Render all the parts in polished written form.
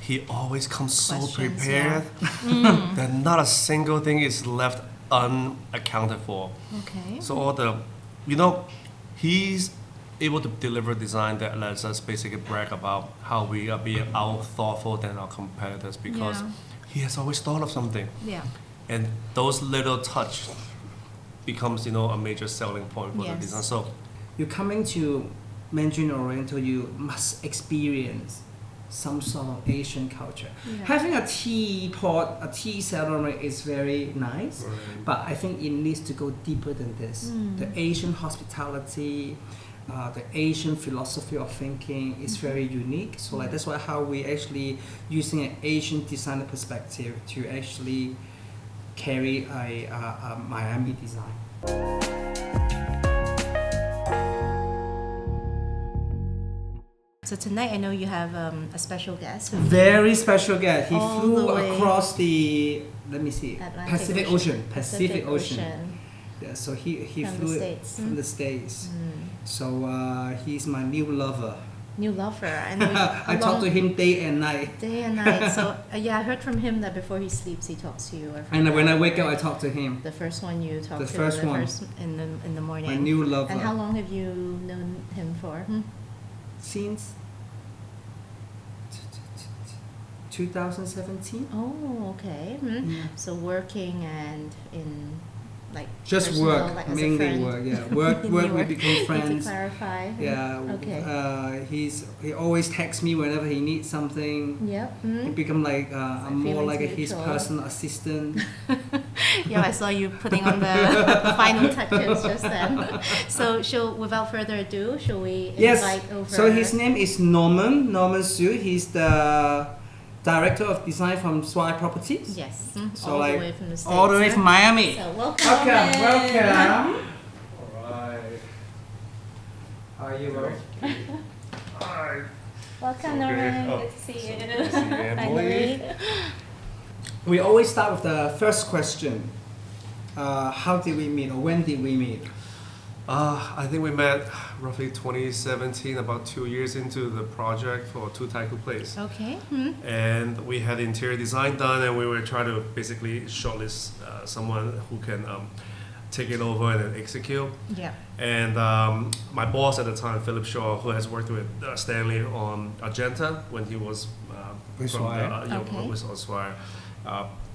he always comes so Questions, prepared that not a single thing is left unaccounted for. Okay. So all the, he's able to deliver design that lets us basically brag about how we are being out thoughtful than our competitors because he has always thought of something. Yeah. And those little touch becomes, a major selling point for the design. So you're coming to Mandarin Oriental, you must experience some sort of Asian culture. Yeah. Having a teapot, a tea ceremony is very nice, but I think it needs to go deeper than this. The Asian hospitality, the Asian philosophy of thinking is very unique. So like that's why how we actually using an Asian designer perspective to actually carry a Miami design. So tonight I know you have a special guest. Very special guest. He All flew the way across the, let me see, Atlantic Pacific Ocean. Pacific Ocean. Ocean. Yeah, so he From flew the States. from the States. So he's my new lover. New lover. And we, I talk to him day and night. Day and night. So yeah, I heard from him that before he sleeps he talks to you. And when I wake up, I talk to him. The first one you talk The to. first one. First in the morning. My new lover. And how long have you known him for? Since 2017. Oh, okay. Yeah. So working and in like Just personal, work, like as a mainly friend. work. Yeah, work. We become To friends. clarify. Yeah. Okay. He always texts me whenever he needs something. Yep. He become like I'm more feelings like his mutual. personal assistant. Yeah, I saw you putting on the final touches just then. So, without further ado, shall we invite over? So his name is Norman. Norman Su. He's the Director of Design from Swire Properties. Yes. So all like the way from the States. all the way from Miami. So welcome. Welcome. all right. How are you, bro? Hi. Welcome, Okay. Norman. Oh, Good to see you. Good to see you, Emily. Finally. We always start with the first question. How did we meet, or when did we meet? I think we met roughly 2017, about 2 years into the project for Two Taikoo Place. Okay. And we had interior design done, and we were trying to basically shortlist someone who can take it over and then execute. Yeah. And my boss at the time, Philip Shaw, who has worked with Stanley on Argenta when he was With from Swire. Okay. with Swire,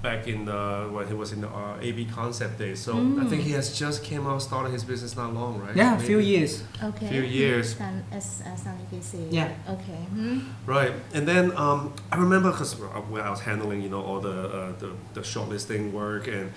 back in when he was in the AB concept days. So I think he has just came out, started his business not long, right? Yeah, a Maybe. few years. Okay. Few years. Stanley KC. Yeah. Okay. Right, and then I remember because when I was handling, all the shortlisting work and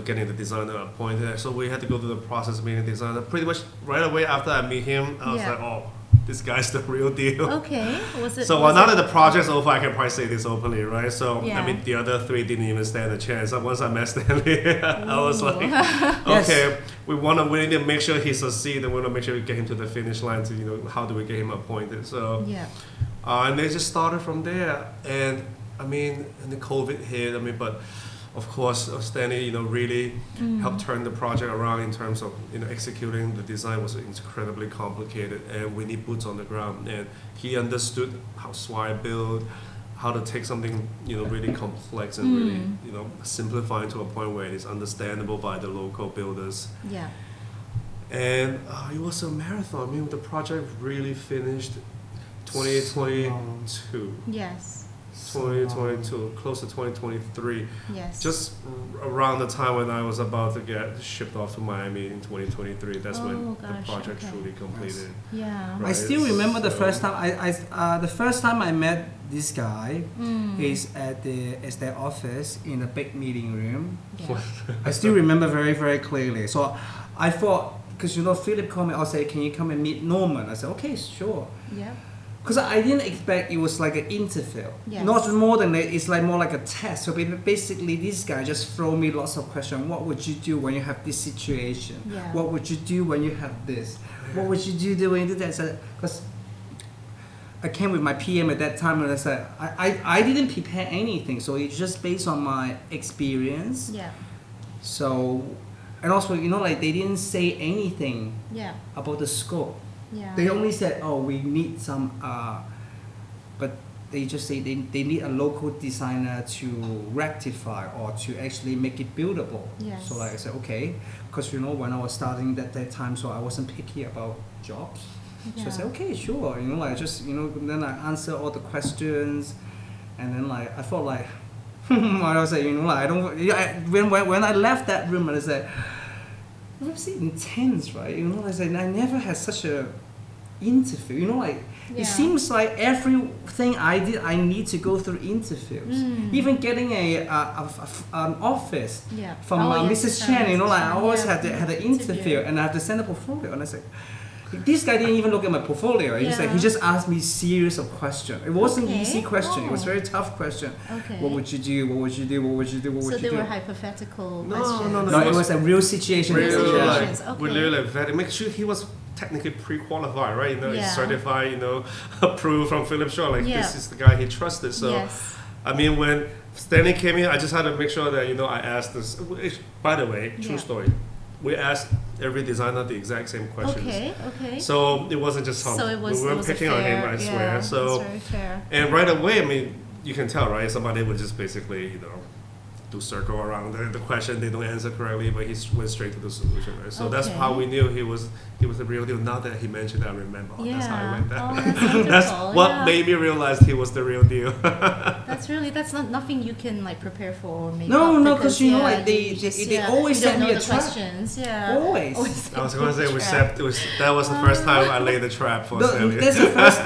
getting the designer appointed, so we had to go through the process of meeting the designer. Pretty much right away after I meet him, I was Yeah. like, oh, this guy's the real deal. Okay. Was it? So was now it- that the project's over, I can probably say this openly, right? So Yeah. I mean, the other three didn't even stand a chance. Once I met Stanley, I was like, Yes. okay, we need to make sure he succeeds, and we want to make sure we get him to the finish line. To how do we get him appointed? So Yeah. and they just started from there. And I mean, and the COVID hit. I mean, but of course, Stanley, really helped turn the project around in terms of, executing the design was incredibly complicated, and we need boots on the ground. And he understood how Swire build, how to take something, really complex and really, simplify it to a point where it is understandable by the local builders. Yeah. And it was a marathon. I mean, the project really finished 2022. Yes. 2022, close to 2023. Yes. Just around the time when I was about to get shipped off to Miami in 2023, that's when Oh, the gosh, project okay. truly completed. Yeah. Right. I still remember the So- first time the first time I met this guy is at their office in a big meeting room. Yeah. I still remember very, very clearly. So I thought, because Philip called me, I'll say, can you come and meet Norman? I said, okay, sure. Yeah. Because I didn't expect it was like an interview. Yes. Not more than that, it's like more like a test. So basically this guy just throw me lots of questions. What would you do when you have this situation? Yeah. What would you do when you have this? What would you do when you do that? So, because I came with my PM at that time and I said, I didn't prepare anything. So it's just based on my experience. Yeah. So, and also, like they didn't say anything Yeah. about the scope. Yeah. They only said, oh, we need some, but they just say they need a local designer to rectify or to actually make it buildable. Yes. So like I said, okay, because when I was starting that time, so I wasn't picky about jobs. Yeah. So I said, okay, sure. Like just then I answer all the questions, and then like I thought like, I was like, like I don't. When I left that room, I was like, it was intense, right? I said I never had such a interview. Like. Yeah. It seems like everything I did, I need to go through interviews. Even getting an office from Mrs. Chen, like I always had an interview, and I have to send a portfolio. And I said, this guy didn't even look at my portfolio. He just asked me series of questions. It wasn't an easy question. It was a very tough question. Okay. What would you do? What would you do? What would you do? What would you do? So they were hypothetical questions. No, it was a real situation. Real situations. We really vetted. Make sure he was technically pre-qualified, right? He's certified, approved from Philip Shaw. This is the guy he trusted. So, I mean, when Stanley came in, I just had to make sure that I asked this. By the way, true story. We asked every designer the exact same questions. Okay. So it wasn't just Tom. So we weren't picking on him, I swear. So, it's very fair. And right away, I mean, you can tell, right? Somebody would just basically, do circle around the question, they don't answer correctly, but he went straight to the solution, right? So that's how we knew he was the real deal. Now that he mentioned it, I remember. That's how I went down. That's what made me realize he was the real deal. That's nothing you can prepare for or make No, up because they always send me a trap. Questions. Always. I was going to say that was the first time I laid the trap for Stanley. That's the first.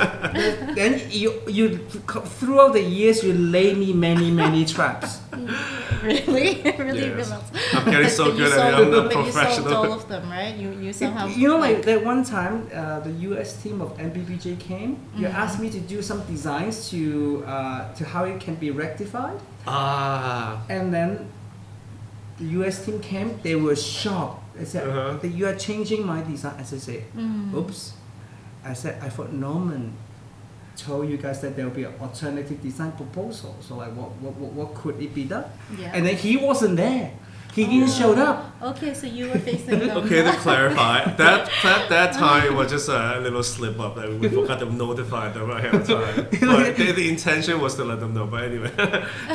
Then you throughout the years you lay me many traps. Really? Yes. I'm getting so good at it. I'm not professional. You solved all of them, right? You somehow. Like that one time, the US team of 𝑀𝒓𝒂𝒏𝒔𝒕𝒊𝒏𝒈 came. You asked me to do some designs to how it can be rectified. And then the US team came. They were shocked. They said that you are changing my design. As I say, oops. I said I thought Norman told you guys that there will be an alternative design proposal. So like, what could it be done? Yeah. And then he wasn't there. He didn't show up. Okay, so you were facing them. Okay, to clarify, that time it was just a little slip up that we forgot to notify them ahead of time. But the intention was to let them know. But anyway,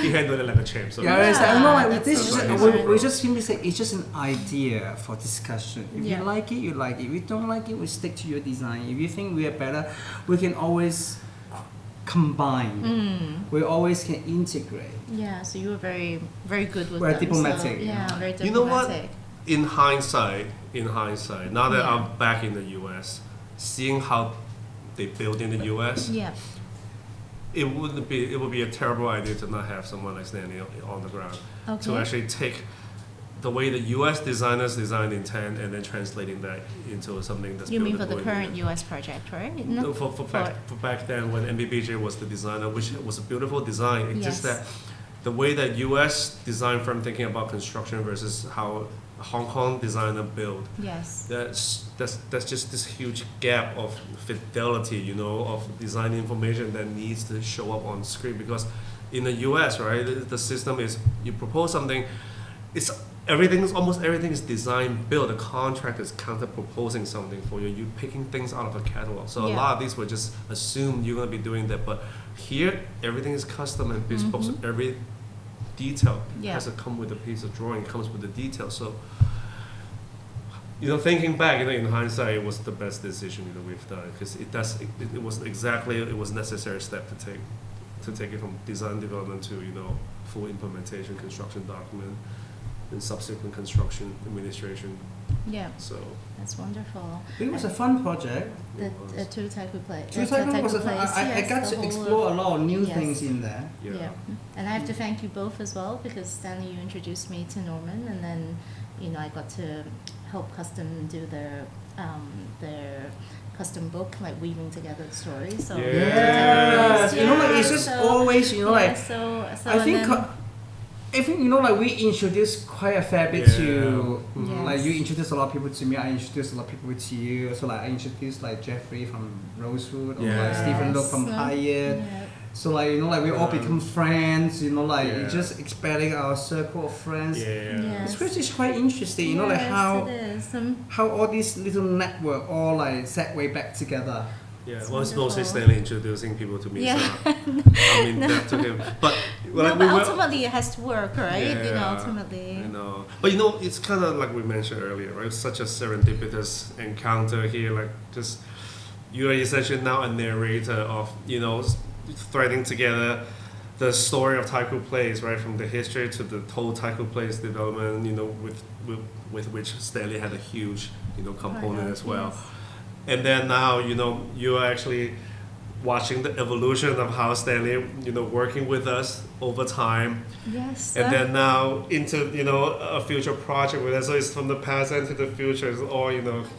he handled it like a champ. So we just simply say it's just an idea for discussion. If you like it, you like it. If you don't like it, we stick to your design. If you think we are better, we can always combine. We always can integrate. Yeah, so you were very, very good with We're them. diplomatic. So, very diplomatic. You know what? In hindsight, now that I'm back in the US, seeing how they build in the US, it would be a terrible idea to not have someone like Stanley on the ground to actually take the way the US designers designed intent and then translating that into something that's You mean for the current US project, right? No, for back then when 𝑀𝒓𝒂𝒏𝒔𝒕𝒊𝒏𝒈 was the designer, which was a beautiful design. It's just that the way that US design firm thinking about construction versus how a Hong Kong designer build. Yes. That's just this huge gap of fidelity, of design information that needs to show up on screen, because in the US, right, the system is you propose something, almost everything is design built. The contract is counter proposing something for you. You're picking things out of a catalog. So a lot of these were just assumed you're going to be doing that. But here, everything is custom and bespoke. So every detail has to come with a piece of drawing. It comes with the detail. So, thinking back, in hindsight, it was the best decision we've done, because it was necessary step to take it from design development to full implementation, construction document, and subsequent construction administration. Yeah. So that's wonderful. It was a fun project. The Two Taikoo Place. Was a fun. I got to explore a lot of new things in there. Yeah. And I have to thank you both as well, because Stanley, you introduced me to Norman, and then I got to help custom do their custom book, like weaving together the stories. So it's just always I think we introduced quite a fair bit to like you introduced a lot of people to me, I introduced a lot of people to you. So like I introduced like Jeffrey from Rosewood, or like Stephen Look from Hyatt. So like we all become friends. It's just expanding our circle of friends. Which is quite interesting. Like how all these little network all like segue back together. Yeah, It's well, it's mostly wonderful. Stanley introducing people to me. Yeah. So, I mean, that took him. But, No, but ultimately it has to work, right? You know, Yeah, ultimately. I know. But it's kind of like we mentioned earlier, right? It's such a serendipitous encounter here. Like, just you are essentially now a narrator of, threading together the story of Taikoo Place, right? From the history to the whole Taikoo Place development, with which Stanley had a huge, component as well. Yes. And then now, you are actually watching the evolution of how Stanley, working with us over time. Yes. And then now into, a future project with us. So it's from the past into the future. It's all,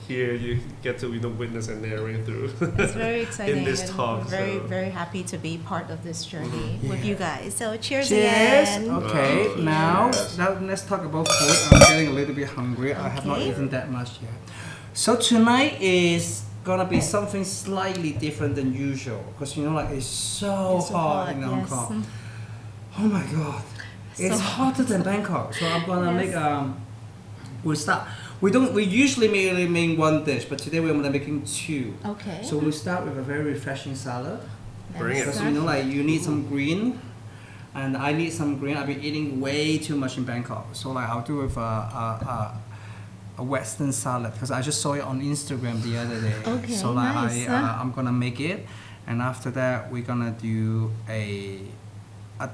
here you get to, witness and narrate through. It's very exciting. In this and talk. Very, so. very happy to be part of this journey with Yeah. you guys. So cheers Cheers. again. Okay, Wow. now let's talk about food. I'm getting a little bit hungry. I have not Okay. eaten that much yet. So tonight is gonna be something slightly different than usual because it's so It's so hot hot, in Hong yes. Kong. Oh my god, it's So hotter than Bangkok. So I'm gonna Yes. make We usually merely make one dish, but today we're gonna making two. Okay. So we'll start with a very refreshing salad. Bring it. Because you need some green, and I need some green. I've been eating way too much in Bangkok, so I'll do with a Western salad because I just saw it on Instagram the other day. Okay, So nice. I'm gonna make it, and after that we're gonna do a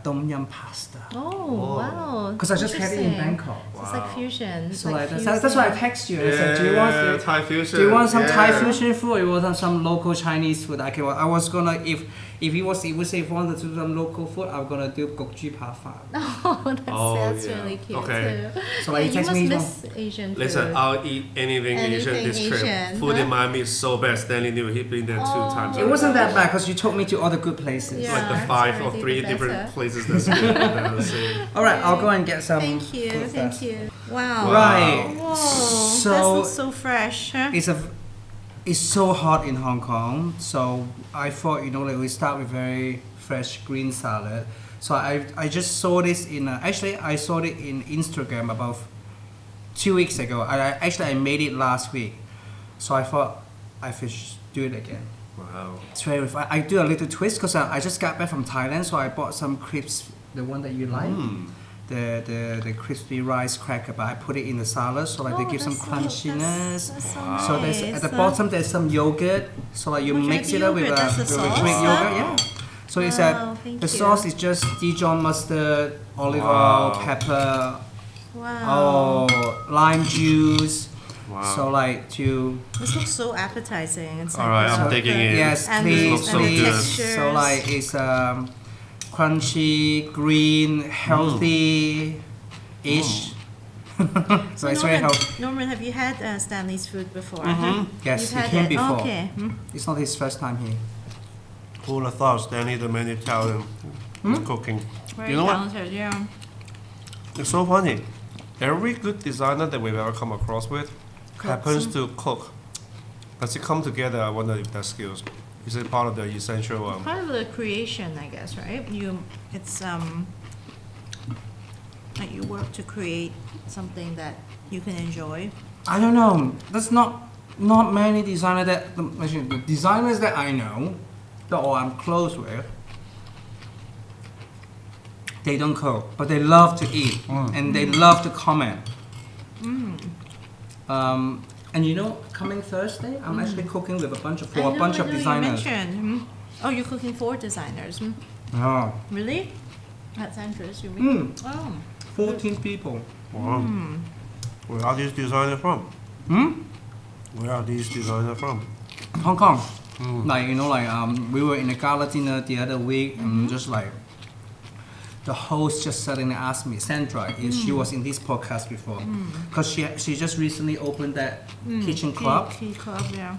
tom yum pasta. Oh, wow. Because I just had it in Interesting. Bangkok. It's like fusion. It's So like that's why I text you and I said, do Thai fusion. you want some Thai Yeah. fusion food or you want some local Chinese food? I was gonna if he would say if wanted to do some local food, I'm gonna do 𝒄𝒏𝒂𝒏𝒈. Oh, that's yeah. really cute Okay. too. So Yeah, he you texts must me. miss Asian food. Listen, I'll eat anything Asian this Anything trip. Asian, Food in huh? Miami is so bad. Stanley knew he'd been there 2 times. It already. wasn't that bad because you took me to all the good places. Yeah. Like the it's 5 or already 3 the different better. places that's good. that I've seen. All right, I'll go and get some. Thank you, food thank first. you. Wow. Right. Whoa, So- that looks so fresh. Huh? It's so hot in Hong Kong, so I thought we start with very fresh green salad. So I just saw this in actually I saw it in Instagram about 2 weeks ago. I made it last week, so I thought I should do it again. Wow. It's very fun. I do a little twist because I just got back from Thailand, so I bought some crisps, the one that you like, the crispy rice cracker, but I put it in the salad, so they give some crunchiness. That's so Wow. So there's at the nice. bottom there's some yogurt, so you What mix kind it of up with yogurt? That's the with sauce, Greek huh? yogurt, yeah. So it's Wow, thank the you. sauce is just Dijon mustard, olive Wow. oil, pepper, Wow. lime juice. Wow. So This looks so appetizing. It's All right, like, I'm taking it. yes, And please, looks so please. good. So it's crunchy, green, healthy-ish. So it's very healthy. Norman, have you had Stanley's food before? Yes, You've he had came it. before. Okay. It's not his first time here. Who would have thought Stanley, the main Italian, cooking? Very You know what? talented, yeah. It's so funny. Every good designer that we've ever come across with happens to cook. Does it come together? I wonder if that's skills. Is it part of the essential? Part of the creation, I guess, right? It's like you work to create something that you can enjoy. I don't know. There's not many designers the designers that I know, or I'm close with, they don't cook, but they love to eat and they love to comment. And coming Thursday, I'm actually cooking with a bunch of designers. You mentioned. Oh, you're cooking for designers. Oh, Really? That's interesting. Oh. 14 people. Wow. Where are these designers from? Where are these designers from? Hong Kong. We were in a gala dinner the other week, and just the host just suddenly asked me, Sandra, she was in this podcast before, because she just recently opened that kitchen club. Key club, yeah.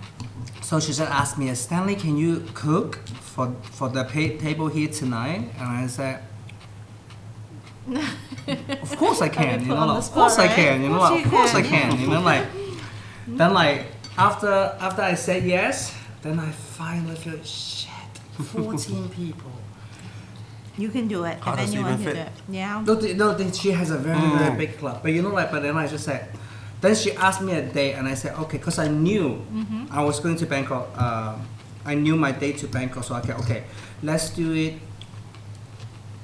So she just asked me, Stanley, can you cook for the table here tonight? And I said, of course I can. put on the Of spot, course I right? can. Of course Of you course I can. can. Then after I said yes, then I finally feel shit. 14 people. You can do it. How If does it anyone even can do fit? it. Yeah. No, she has a very big club. But but then I just said, then she asked me a date, and I said okay, because I knew I was going to Bangkok I knew my date to Bangkok, so okay, let's do it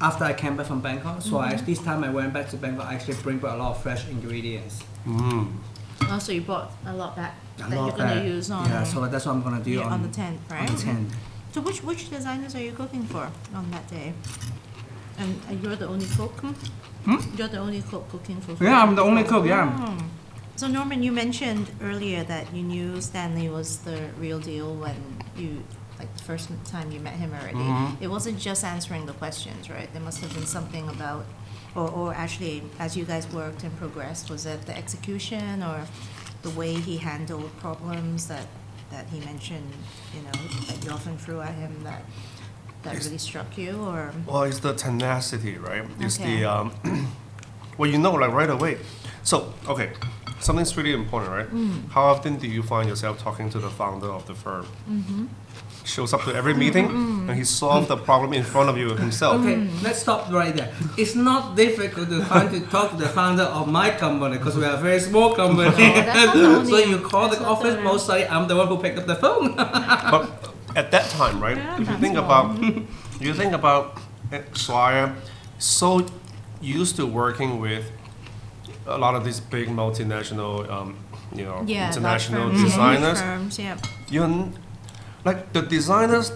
after I came back from Bangkok. So this time I went back to Bangkok, I actually bring back a lot of fresh ingredients. Oh, so you bought a lot that you're going to use on... Yeah, so that's what I'm going to do on the 10th, right? On the 10th. So which designers are you cooking for on that day? And you're the only cook? You're the only cook cooking for food? Yeah, I'm the only cook, yeah. So Norman, you mentioned earlier that you knew Stanley was the real deal when you, like the first time you met him already. It wasn't just answering the questions, right? There must have been something about, or actually, as you guys worked and progressed, was it the execution or the way he handled problems that he mentioned, that you often threw at him that really struck you, or? Well, it's the tenacity, right? It's Okay. the, well, like right away. So, okay, something's really important, right? How often do you find yourself talking to the founder of the firm? Shows up to every meeting and he solved the problem in front of you himself. Okay, let's stop right there. It's not difficult to talk to the founder of my company because we are a very small company. So you call the office, most likely I'm the one who picked up the phone. But at that time, right? If you think about Swire, so used to working with a lot of these big multinational, international designers. Firms, yeah. Like the designers,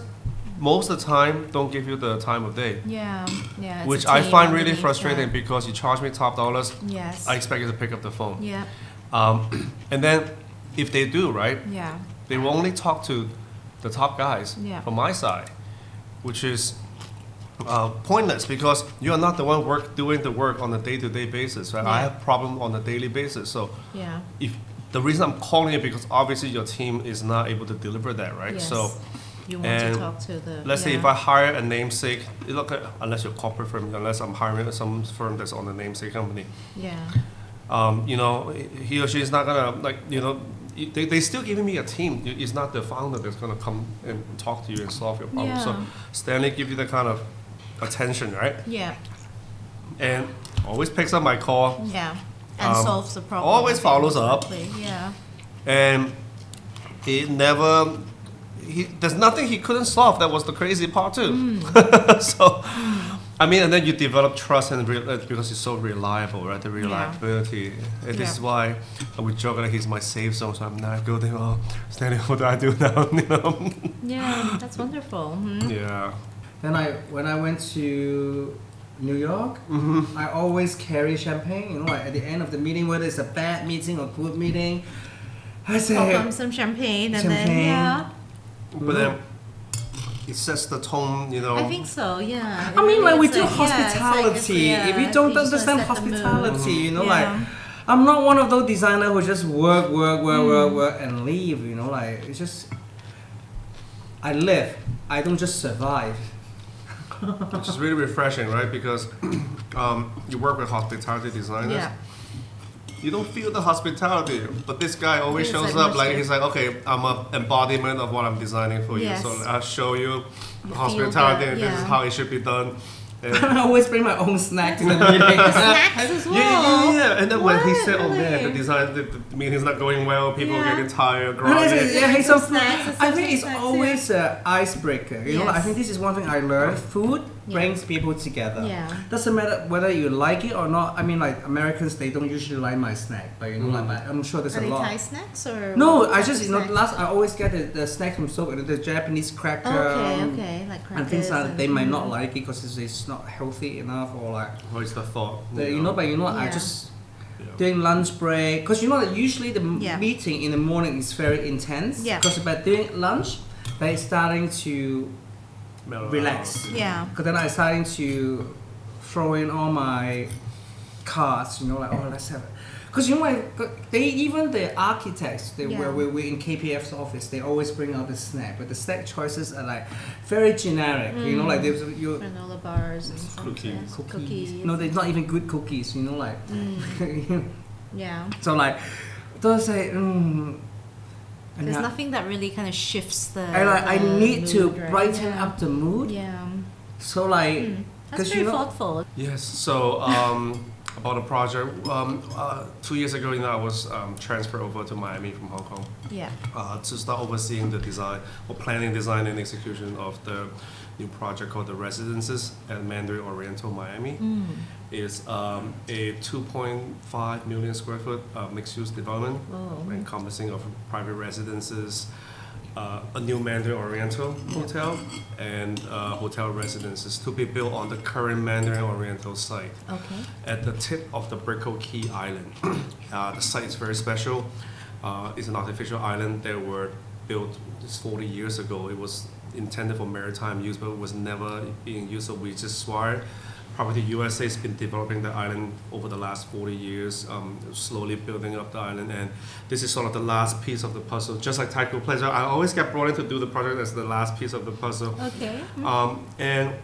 most of the time don't give you the time of day. Yeah. It's Which a I team find really underneath, frustrating yeah. because you charge me top dollars. Yes. I expect you to pick up the phone. Yeah. And then if they do, right? Yeah. They will only talk to the top guys from my side, which is pointless because you are not the one doing the work on a day-to-day basis, right? Yeah. I have problems on a daily basis. So Yeah. if the reason I'm calling it because obviously your team is not able to deliver that, right? Yes. So You want to talk to the... let's say if I hire a namesake, unless you're a corporate firm, unless I'm hiring some firm that's on the namesake company, Yeah. he or she is not gonna they still giving me a team. It's not the founder that's gonna come and talk to you and solve your problem. Yeah. So Stanley give you that kind of attention, right? Yeah. And always picks up my call. Yeah. And solves the problem. Always follows up. Yeah. And there's nothing he couldn't solve. That was the crazy part too. So, I mean, and then you develop trust and because he's so reliable, right? The reliability. And this is why we joke that he's my safe zone. So I'm not good. Stanley, what do I do now? Yeah, that's wonderful. Yeah. Then when I went to New York, I always carry champagne. Like at the end of the meeting, whether it's a bad meeting or good meeting, I say, Pop on some champagne and then But then it sets the tone, I think so, yeah. I mean, like we It's do like, hospitality. If you don't understand set the mood. hospitality, like I'm not one of those designers who just work and leave. Like it's just I live. I don't just survive. Which is really refreshing, right? Because you work with hospitality designers. Yeah. You don't feel the hospitality, but this guy always He's shows like up like he's like, okay, I'm an embodiment of what I'm designing for Yes. you. So I'll show you You hospitality, feel and that, this is how it should be done. And I always bring my own snack to the meeting. Snacks as well. yeah. And then when he What? said, oh man, Really? the meeting's not going well, people are Yeah. getting tired, Yeah, groggy. so Snacks, I think it's snacks, always an icebreaker. I Yes. think this is one thing I learned. Food brings people together. Yeah. Doesn't matter whether you like it or not. I mean, like Americans, they don't usually like my snack, but I'm sure there's Are a they lot. Thai snacks or? No, what I type just of snack? I always get the snack from Seoul, the Japanese cracker. Okay, like crackers. And things like they might not like it because it's not healthy enough or like. What is the thought? I Yeah. just during lunch break because that usually the Yeah. meeting in the morning is very intense. Yeah. Because by during lunch, they're starting to Mellow relax. out. Yeah. Because then I'm starting to throw in all my cards. Let's have it. Because even the architects, where we're in KPF's office, they always bring out the snack, but the snack choices are like very generic. Like there's Granola bars and stuff, Cookies. yes. cookies. No, they're not even good cookies. Yeah. So like, those say, There's nothing that really kind of shifts the. I need to mood, right? brighten Yeah. up the mood. Yeah. So like, That's very thoughtful. Yes. So about the project. 2 years ago, I was transferred over to Miami from Hong Kong. Yeah. To start overseeing the design or planning, design, and execution of the new project called the Residences at Mandarin Oriental, Miami. It's a 2.5 million square foot mixed-use development encompassing of private residences, a new Mandarin Oriental hotel, and hotel residences to be built on the current Mandarin Oriental site. Okay. At the tip of the 𝒓𝒂𝒏𝒔𝒕𝒊𝒏𝒂𝒍 Island. The site is very special. It's an artificial island that were built just 40 years ago. It was intended for maritime use, but it was never being used. So we just Swire Property USA has been developing the island over the last 40 years, slowly building up the island, and this is sort of the last piece of the puzzle. Just like Taiko Pleasure, I always get brought in to do the project as the last piece of the puzzle. Okay. And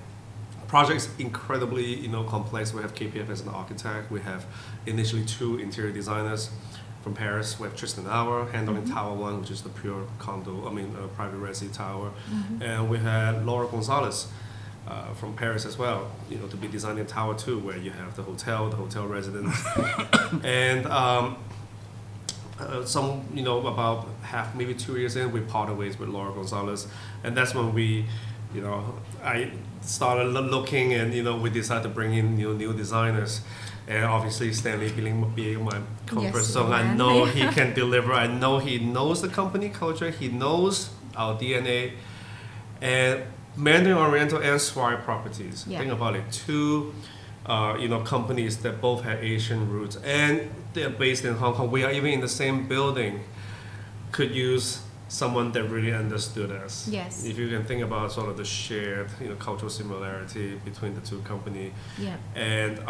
project is incredibly, complex. We have KPF as an architect. We have initially 2 interior designers from Paris. We have Tristan Auer handling Tower 1, which is the pure private resi tower, and we had Laura Gonzalez. From Paris as well, to be designing Tower 2, where you have the hotel residence, and about maybe 2 years in, we parted ways with Laura Gonzalez, and that's when we, I started looking, and we decided to bring in new designers, and obviously Stanley being my comfort zone, I know he can deliver. I know he knows the company culture, he knows our DNA, and Mandarin Oriental and Swire Properties. Yeah. Think about it. 2, companies that both have Asian roots, and they're based in Hong Kong. We are even in the same building. Could use someone that really understood us. Yes. If you can think about sort of the shared, cultural similarity between the 2 companies. Yeah. And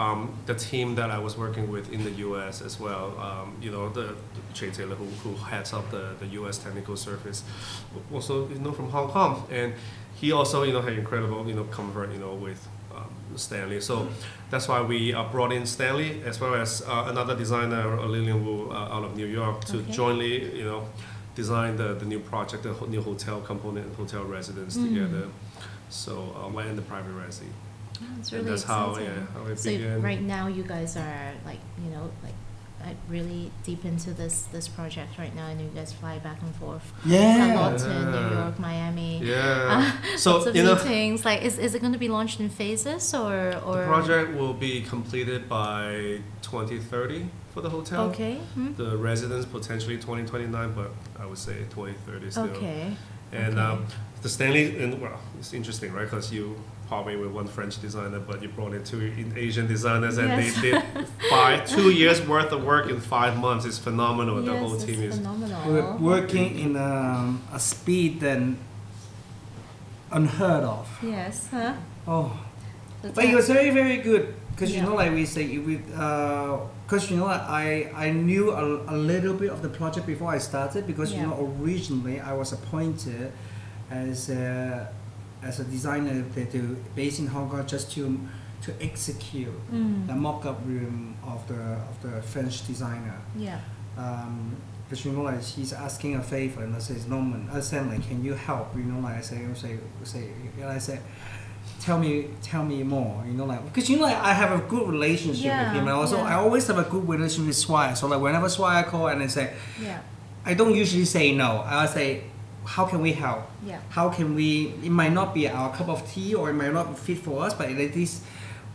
the team that I was working with in the U.S. as well. The Jay Taylor who heads up the U.S. technical service, also from Hong Kong, and he also had incredible comfort with Stanley. So that's why we brought in Stanley as well as another designer, Lillian Wu, out of New York, to jointly design the new project, the new hotel component, hotel residence together. So we're in the private resi. That's really that's exciting. how it So began. right now you guys are really deep into this project right now, and you guys fly back and forth a lot to New York, Miami. Yeah. So lots of meetings. Is it going to be launched in phases or? The project will be completed by 2030 for the hotel. Okay. The residence potentially 2029, but I would say 2030 still. Okay. And the Stanley, it's interesting, right? Because you partly with one French designer, but you brought in 2 Asian designers, and they did 2 years worth of work in 5 months. It's phenomenal. The whole team is phenomenal. We're working in a speed then unheard of. Yes. Huh? Oh, but it was very, very good because we say because I knew a little bit of the project before I started, because originally I was appointed as a designer based in Hong Kong just to execute the mock-up room of the French designer. Yeah. Because he's asking a favor, and I says, Norman, I said, can you help? I say, tell me more. Because I have a good relationship with him, and also I always have a good relationship with Swire. So whenever Swire call and I say, I don't usually say no. I say, how can we help? Yeah. How can we? It might not be our cup of tea, or it might not fit for us, but at least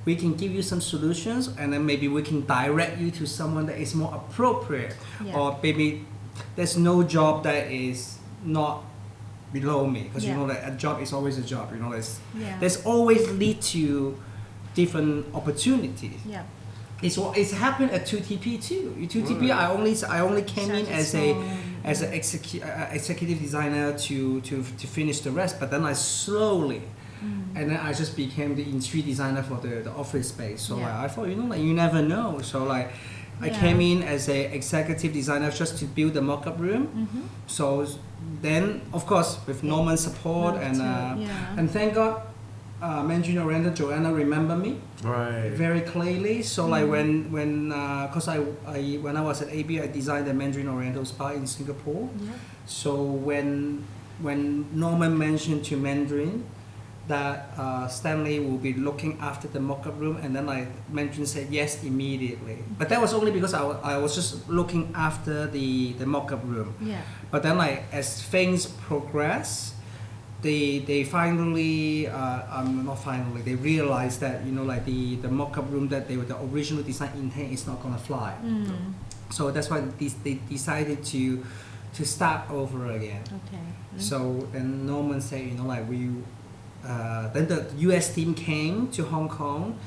we can give you some solutions, and then maybe we can direct you to someone that is more appropriate, or maybe there's no job that is not below me, because that a job is always a job. There's always lead to different opportunities. Yeah. It's happened at 2TP too. 2TP, I only came in as an executive designer to finish the rest, but then I slowly, and then I just became the interior designer for the office space. So I thought, you never know. So I came in as an executive designer just to build the mock-up room. So then, of course, with Norman's support and thank God, Mandarin Oriental Joanna remember me very clearly. So when I was at AB, I designed the Mandarin Oriental Spa in Singapore. So when Norman mentioned to Mandarin that Stanley will be looking after the mock-up room, and then I said yes immediately. But that was only because I was just looking after the mock-up room. Yeah. But then as things progress, they finally not finally, they realized that the mock-up room that the original design intent is not gonna fly. So that's why they decided to start over again. Okay. So then Norman said, then the US team came to Hong Kong,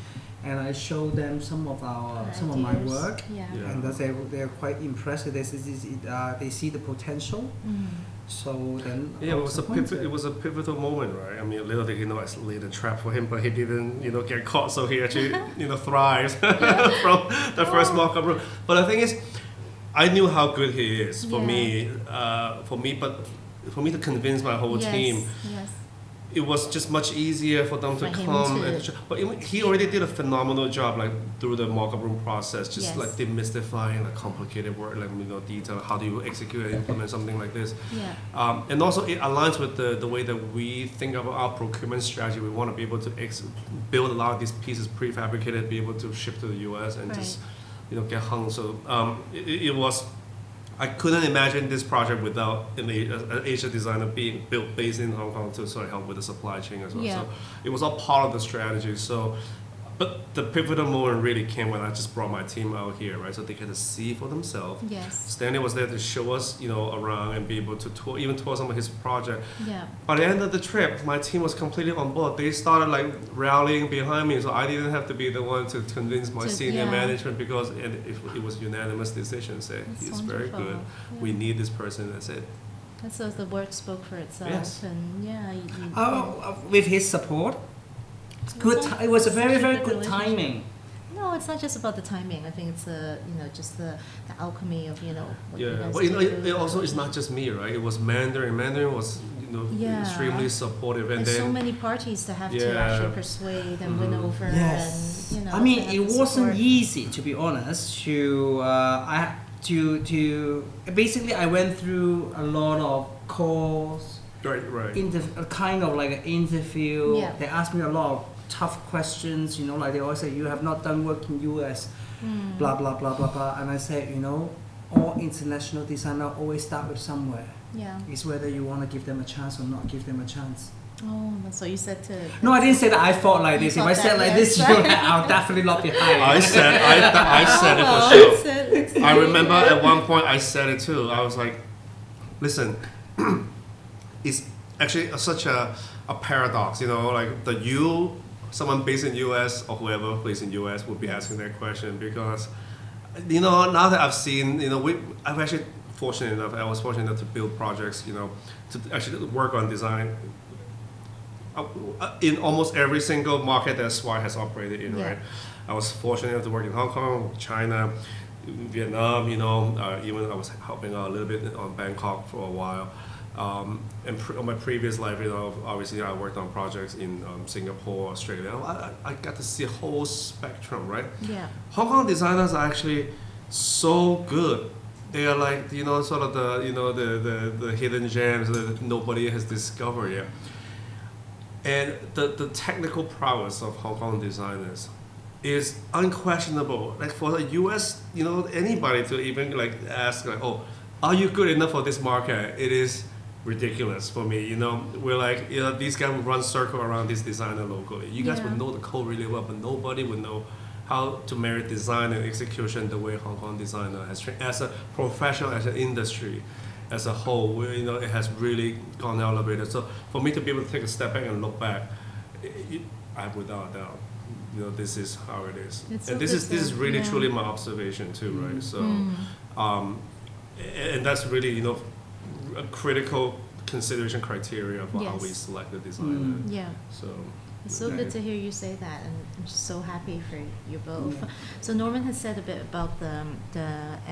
and I showed them some of my work, and they're quite impressed. They see the potential. So then it was a pivotal moment, right? I mean, little did he know I laid a trap for him, but he didn't get caught. So he actually thrived from the first mock-up room. But the thing is, I knew how good he is for me, but for me to convince my whole team, it was just much easier for them to come. But he already did a phenomenal job, through the mock-up room process, just demystifying complicated work, detail. How do you execute and implement something like this? And also it aligns with the way that we think about our procurement strategy. We want to be able to build a lot of these pieces prefabricated, be able to ship to the US and just get hung. So it was. I couldn't imagine this project without an Asia designer being based in Hong Kong to sort of help with the supply chain as well. So it was all part of the strategy. So, but the pivotal moment really came when I just brought my team out here, right? So they get to see for themselves. Stanley was there to show us, around and be able to tour some of his project. By the end of the trip, my team was completely on board. They started rallying behind me, so I didn't have to be the one to convince my senior management, because it was unanimous decision. Say he's very good. We need this person. That's it. So the work spoke for itself, and with his support. It was a very, very good timing. No, it's not just about the timing. I think it's just the alchemy of what you guys but it also is not just me, right? It was Mandarin. Mandarin was extremely supportive, and there's then so many parties to have to actually persuade and win over. Yes. And, I mean, it wasn't easy, to be honest. To basically, I went through a lot of calls. Right. Kind of like an interview. Yeah. They asked me a lot of tough questions. They always say, you have not done work in US, blah blah blah blah blah. And I said, all international designers always start with somewhere. It's whether you want to give them a chance or not give them a chance. Oh, that's what you said to. No, I didn't say that. I thought like this. If I said like this, I'll definitely not be hired. I said it for sure. I remember at one point I said it too. I was like, listen. It's actually such a paradox, someone based in US or whoever based in US would be asking that question, because now that I've seen, I've actually I was fortunate enough to build projects, to actually work on design in almost every single market that Swire has operated in, right? I was fortunate enough to work in Hong Kong, China, Vietnam, even I was helping out a little bit on Bangkok for a while. And on my previous life, obviously I worked on projects in Singapore, Australia. I got to see a whole spectrum, right? Hong Kong designers are actually so good. They are like, sort of the hidden gems that nobody has discovered yet. And the technical prowess of Hong Kong designers is unquestionable. Like for the US, anybody to even ask oh, are you good enough for this market? It is ridiculous for me. We're these guys would run circle around this designer locally. You guys would know the code really well, but nobody would know how to marry design and execution the way Hong Kong designer has trained as a professional, as an industry, as a whole. It has really gone elevated. So for me to be able to take a step back and look back, I without a doubt, this is how it is. And this is really truly my observation too, right? So, and that's really a critical consideration criteria for how we select the designer. So. It's so good to hear you say that, and I'm just so happy for you both. So Norman has said a bit about the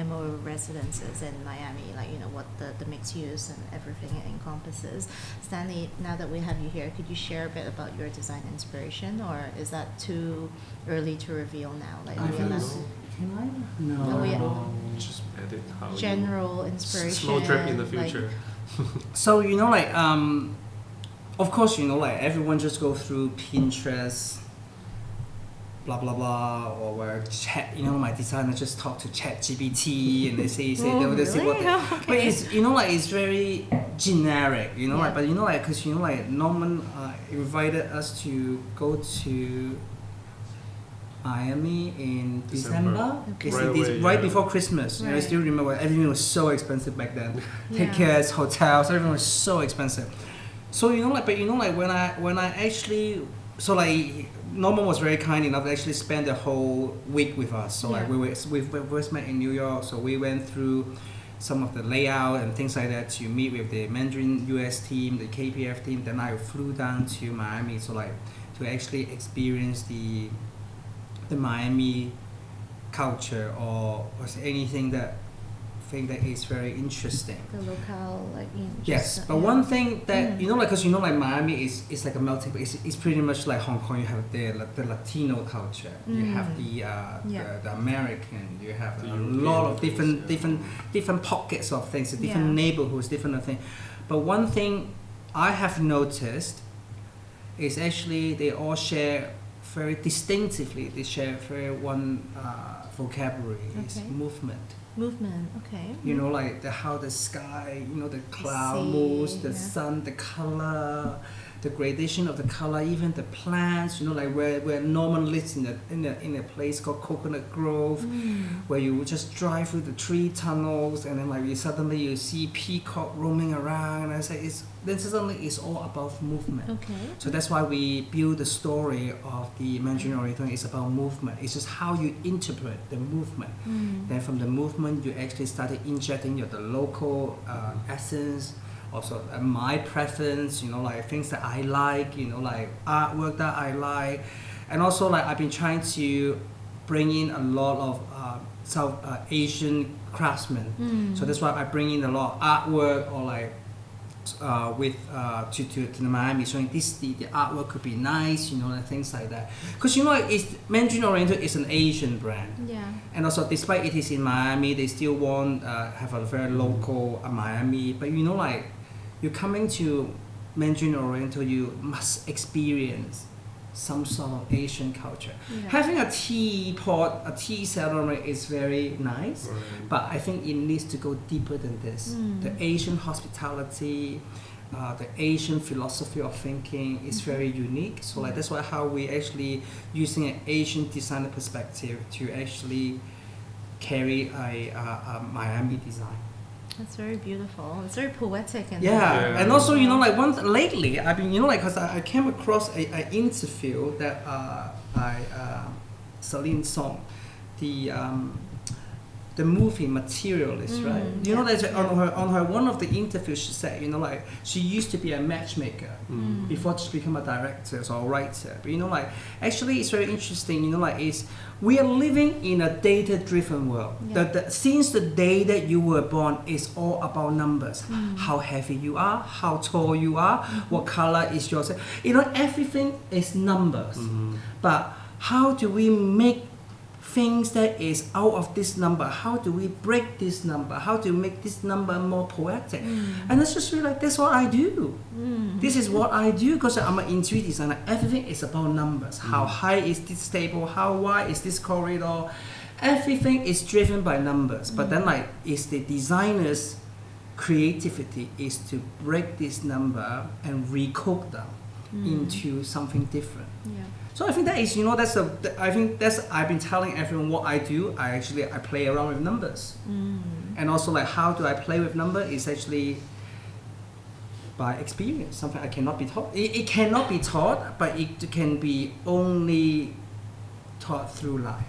MO residences in Miami, what the mixed use and everything it encompasses. Stanley, now that we have you here, could you share a bit about your design inspiration, or is that too early to reveal now? Can I? No. Just edit how general inspiration. Slow drip in the future. So of course, you know, like everyone just go through Pinterest, blah blah blah, or where chat. You know, my designer just talk to 𝑐hat-GPT and they say they say what. Okay. But it's, you know, like it's very generic. You know, Yeah. like, but you know, like, because you know, like Norman invited us to go to Miami in December. Okay. Right before Christmas. And I Right. still remember everything was so expensive back then. Yeah. Tickets, hotels, everything was so expensive. So you know, like, but you know, like when I actually, so like Norman was very kind enough to actually spend the whole week with us. So like Yeah. we first met in New York, so we went through some of the layout and things like that to meet with the Mandarin US team, the KPF team. Then I flew down to Miami, so like to actually experience the Miami culture or anything that is very interesting. The locale, like, you know, Yes, just, but yeah. one thing that you know, like, because you know, like Miami is like a melting pot. It's pretty much like Hong Kong. You have the Latino culture. You have the American. You have a lot of different pockets of things, different neighborhoods, different things. But one thing I have noticed is actually they all share very distinctively. They share very one vocabulary. It's Okay. movement. Movement, okay. You know, like how the sky, you know, the cloud sea, moves, the yeah. sun, the color, the gradation of the color, even the plants. You know, like where Norman lives in a place called Coconut Grove, where you just drive through the tree tunnels, and then like you see peacock roaming around, and I say then suddenly it's all about movement. Okay. So that's why we build the story of the Mandarin Oriental. It's about movement. It's just how you interpret the movement. Then from the movement, you actually started injecting the local essence, also my preference, you know, like things that I like, you know, like artwork that I like. And also like I've been trying to bring in a lot of South Asian craftsmen. So that's why I bring in a lot of artwork or like to Miami, showing the artwork could be nice, you know, and things like that. Because you know, Mandarin Oriental is an Asian brand, Yeah. and also despite it is in Miami, they still want have a very local Miami. But you know, like you're coming to Mandarin Oriental, you must experience some sort of Asian culture. Yeah. Having a teapot, a tea ceremony is very nice, but I think it needs to go deeper than this. The Asian hospitality, the Asian philosophy of thinking is very unique. So like that's why how we actually using an Asian designer perspective to actually carry a Miami design. That's very beautiful. It's very poetic and And also, you know, like lately, I've been, you know, like, because I came across an interview that Celine Song, the movie Materialist, right? You know, that on her one of the interviews, she said, you know, like she used to be a matchmaker before she became a director or a writer. But you know, like actually, it's very interesting. You know, like we are living in a data-driven world. Since the day that you were born, it's all about numbers. How heavy you are, how tall you are, what color is yours. You know, everything is numbers. But how do we make things that is out of this number? How do we break this number? How do we make this number more poetic? And it's just really like, that's what I do. This is what I do because I'm an interior designer. Everything is about numbers. How high is this table? How wide is this corridor? Everything is driven by numbers. But then like, it's the designer's creativity is to break this number and recode them into something different. Yeah. So I think that is, you know, I've been telling everyone what I do. I play around with numbers. And also like how do I play with number is actually by experience, something I cannot be taught. It cannot be taught, but it can be only taught through life.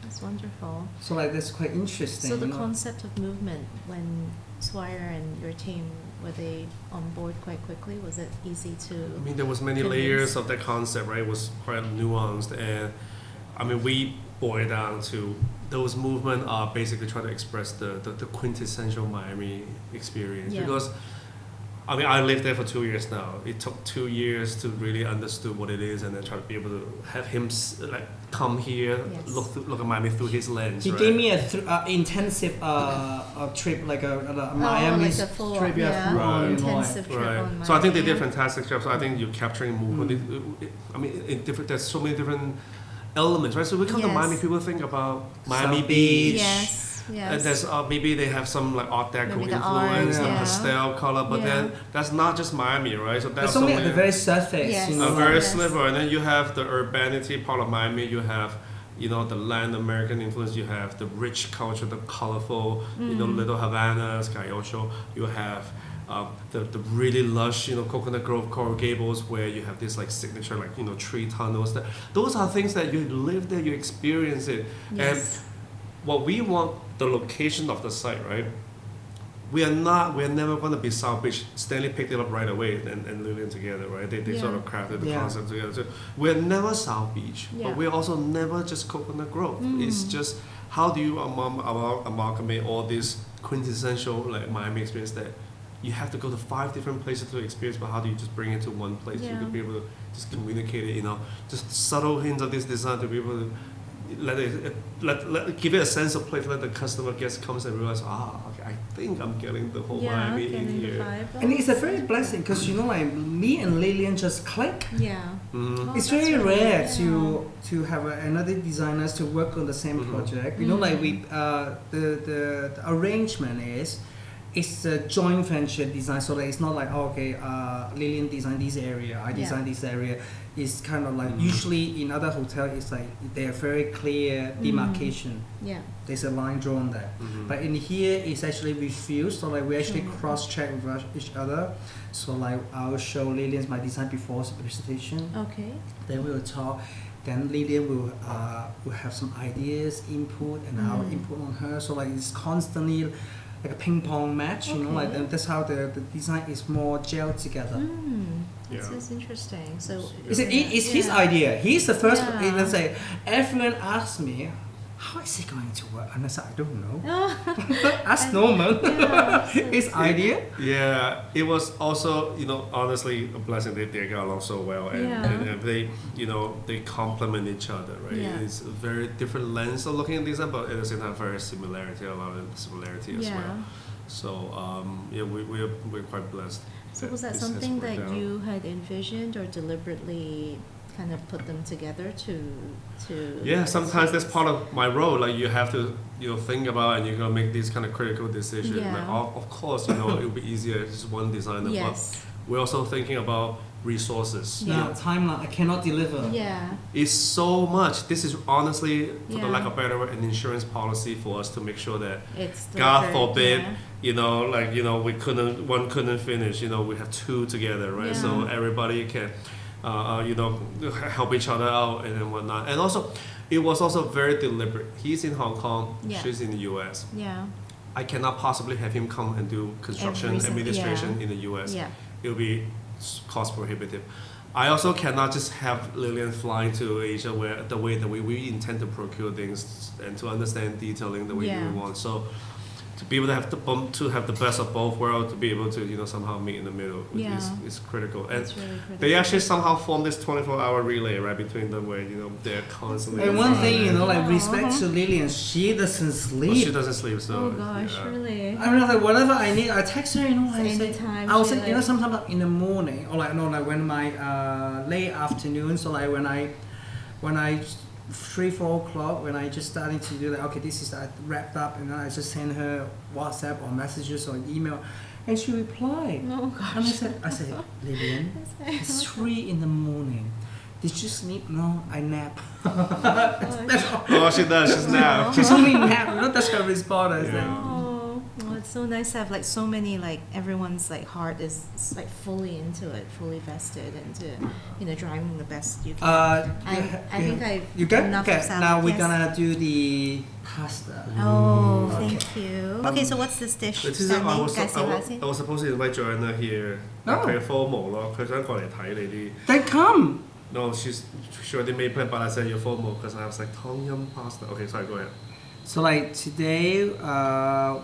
That's wonderful. So like that's quite interesting. So the you know? concept of movement, when Swire and your team, were they on board quite quickly? Was it easy to? I mean, there was many convince? layers of that concept, right? It was quite nuanced, and I mean, we boil it down to those movements are basically trying to express the quintessential Miami experience. Yeah. Because I mean, I lived there for 2 years now. It took 2 years to really understand what it is, and then try to be able to have him like come here, Yes. look at Miami through his lens. He right? gave me a intensive trip, like a Miami like a full, trip, yeah. full on, you know, like- Intensive trip Right. on So I think they Miami, did a yeah. fantastic job. So I think you're capturing movement. I mean, there's so many different elements, right? So we come to Yes. Miami, people think about Miami South Beach. Beach. Yes. Yes. And there's maybe they have some like Art Deco Maybe the influence, art, the yeah. pastel color, but Yeah. then that's not just Miami, right? So There's that's only at the very surface, Yes. you know. very Yes. sliver, and then you have the urbanity part of Miami. You have, you know, the Latin American influence. You have the rich culture, the colorful, you know, little Havanas, Cayocho. You have the really lush, you know, Coconut Grove, Coral Gables, where you have this like signature, like, you know, tree tunnels. Those are things that you live there, you experience it, Yes. and what we want, the location of the site, right? We're never going to be South Beach. Stanley picked it up right away and Lillian together, right? They Yeah. sort of crafted the Yeah. concept together. So we're never South Beach, Yeah. but we're also never just Coconut Grove. It's just how do you amalgamate all this quintessential like Miami experience that you have to go to 5 different places to experience, but how do you just bring it to one place? You Yeah. could be able to just communicate it, you know, just subtle hints of this design to be able to give it a sense of place. Let the customer comes and realize, okay, I think I'm getting the whole Yeah, Miami in getting the here. vibe. And it's a very blessing because, you know, like me and Lillian just click. Yeah. Mhm. It's that's very really rare good, to have another designers to work on the same project. You know, like we the arrangement is it's a joint venture design, so that it's not like Lillian designed this area, I designed this area. It's kind of like usually in other hotels it's like they are very clear demarcation. Yeah. There's a line drawn there. But in here, it's actually refused. So like we actually cross-check with each other. So like I'll show Lillian's my design before the presentation. Okay. Then we will talk. Then Lillian will have some ideas, input, and our input on her. So like it's constantly like a ping pong match. You know, like Okay. that's how the design is more gelled together. That's, Yeah. that's interesting. So It's his idea. He's the first. Yeah. Let's say everyone asks me, how is it going to work? And I said, I don't know. Ask Norman. Yeah, so His idea. Yeah, it was also, you know, honestly a blessing. They got along so well, and, Yeah. and they, you know, they complement each other, right? Yeah. It's a very different lens of looking at design, but at the same time, very similarity, a lot of similarity as Yeah. well. So yeah, we're quite blessed. So was that this has something worked that out. you had envisioned or deliberately kind of put them together to Yeah, sometimes that's part of my role. Like you have to, you know, think about and you're gonna make these kind of critical decisions. Yeah. Like, of course, you know, it would be easier if just one designer, Yes. but we're also thinking about resources. Yeah. Now, timeline. I cannot deliver. Yeah. It's so much. This is honestly, for the Yeah. lack of better word, an insurance policy for us to make sure that, It's God delivered, forbid, yeah. you know, like, you know, one couldn't finish, you know, we have 2 together, right? So Yeah. everybody can, you know, help each other out and then whatnot. And also, it was also very deliberate. He's in Hong Kong, Yeah. she's in the US. Yeah. I cannot possibly have him come and do construction Every administration yeah. in the US. Yeah. It will be cost prohibitive. I also cannot just have Lillian flying to Asia where the way that we intend to procure things and to understand detailing the way Yeah. we want. So to be able to have the best of both worlds, to be able to, you know, somehow meet in the middle Yeah. is critical. And It's really critical. they actually somehow form this 24-hour relay right between them where, you know, they're constantly. And one thing, you know, like Aw. respect to Lillian, she doesn't Well, sleep. she doesn't sleep, so. Oh gosh, yeah. really? I mean, like whatever I need, I text her. You know, I say, Anytime I'll she, say, you know, like- sometimes like in the morning or like no, like when my late afternoon. So like when I 3-4 o'clock when I just starting to do like okay, this is wrapped up, and then I just send her WhatsApp or messages or email, and she replied. Oh gosh. And I said, Lillian, it's 3 in the morning. Did you sleep? No, I nap. That's all. Oh, she does. She's now. She's only nap. You know, that's her response. I said, Oh, well, it's so nice to have like so many like everyone's like heart is like fully into it, fully vested into you know driving the best you can. I think I You got enough okay. of salad, Now we're yes. gonna do the pasta. Oh, Okay. thank you. Okay, so what's this dish? 你知唔知 Stanley, 我 介紹下先。 was supposed to invite Joanna here， No. 佢 FOMO 咯，佢想過嚟睇你啲。 Then come. No, she already made plan, but I said you're FOMO because I was like tom yum pasta. Okay, sorry, go ahead. So like today,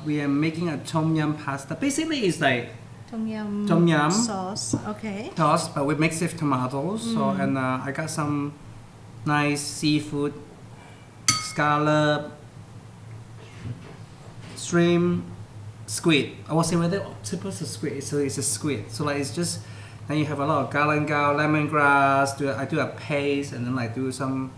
we are making a tom yum pasta. Basically, it's like Tom yum. Tom yum. Sauce. Okay. Sauce, but we mix with tomatoes. So and I got some nice seafood, scallop, shrimp, squid. I was saying whether octopus or squid. So it's a squid. So like it's just then you have a lot of galangal, lemongrass. I do a paste and then like do some